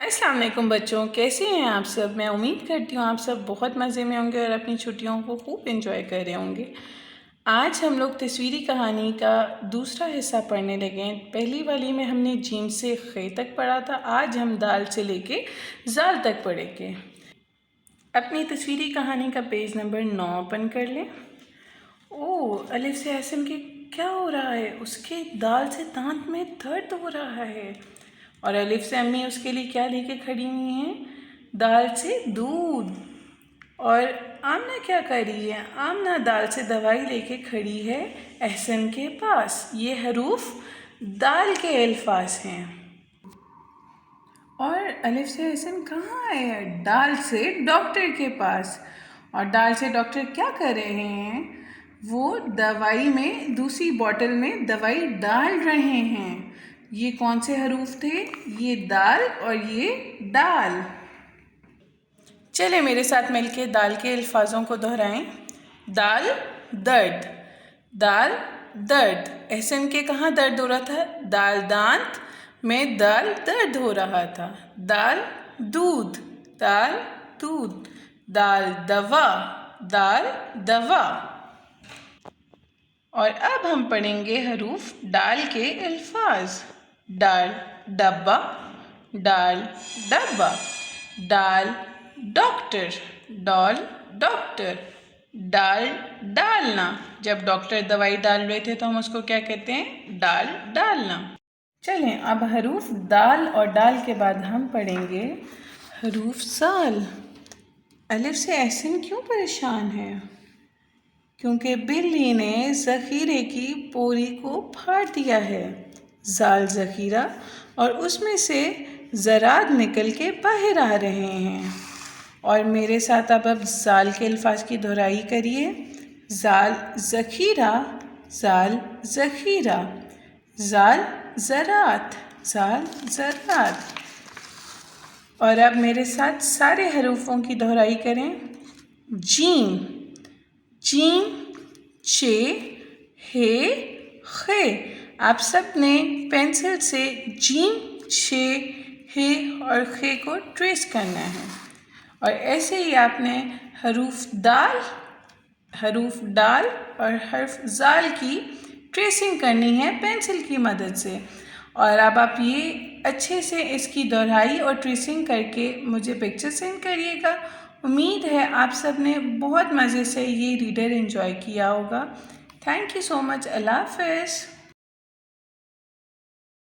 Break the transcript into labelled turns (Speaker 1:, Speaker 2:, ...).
Speaker 1: अस्सलाम वालेकुम बच्चों, कैसे हैं आप सब। मैं उम्मीद करती हूँ आप सब बहुत मज़े में होंगे और अपनी छुट्टियों को खूब एंजॉय कर रहे होंगे। आज हम लोग तस्वीरी कहानी का दूसरा हिस्सा पढ़ने लगे हैं। पहली वाली में हमने जीम से खे तक पढ़ा था, आज हम दाल से लेके जाल तक पढ़ेंगे। अपनी तस्वीरी कहानी का पेज नंबर 9 ओपन कर लें। ओह, अलिफ से एहसन के क्या हो रहा है? उसके दाल से दांत में दर्द हो रहा है। और अलिफ से अम्मी उसके लिए क्या लेके खड़ी हुई हैं? दाल से दूध। और आमना क्या कर रही है? आमना दाल से दवाई लेके खड़ी है एहसन के पास। ये हरूफ दाल के अल्फाज हैं। और अलिफ से एहसन कहाँ है? दाल से डॉक्टर के पास। और दाल से डॉक्टर क्या कर रहे हैं? वो दवाई में, दूसरी बोतल में दवाई डाल रहे हैं। ये कौन से हरूफ थे? ये दाल और ये डाल। चले मेरे साथ मिलके दाल के अल्फाजों को दोहराएं। दाल दर्द, दाल दर्द। एहसन के कहाँ दर्द हो रहा था? दाल दांत में दाल दर्द हो रहा था। दाल दूध, दाल दूध। दाल दवा, दाल दवा। और अब हम पढ़ेंगे हरूफ डाल के अल्फाज। डाल डब्बा, डाल डब्बा। डाल डॉक्टर, डाल डॉक्टर। डाल डालना, जब डॉक्टर दवाई डाल रहे थे तो हम उसको क्या कहते हैं? डाल डालना। चलें अब हरूफ दाल और डाल के बाद हम पढ़ेंगे हरूफ साल। अलिफ से एहसन क्यों परेशान है? क्योंकि बिल्ली ने ज़ख़ीरे की पोरी को फाड़ दिया है। जाल ज़ख़ीरा, और उसमें से ज़रात निकल के बाहर आ रहे हैं। और मेरे साथ अब जाल के अल्फाज की दोहराई करिए। जाल ज़ख़ीरा, जाल ज़ख़ीरा। जाल ज़रात, जाल ज़रात। और अब मेरे साथ सारे हरूफों की दोहराई करें। जीम, जीम, चे, हे, खे। आप सब ने पेंसिल से जीम, छे, हे और खे को ट्रेस करना है। और ऐसे ही आपने हरूफ डाल और हर्फ जाल की ट्रेसिंग करनी है पेंसिल की मदद से। और अब आप ये अच्छे से इसकी दोहराई और ट्रेसिंग करके मुझे पिक्चर सेंड करिएगा। उम्मीद है आप सब ने बहुत मज़े से ये रीडर एंजॉय किया होगा। Thank you so much. Allah हाफ़िज़।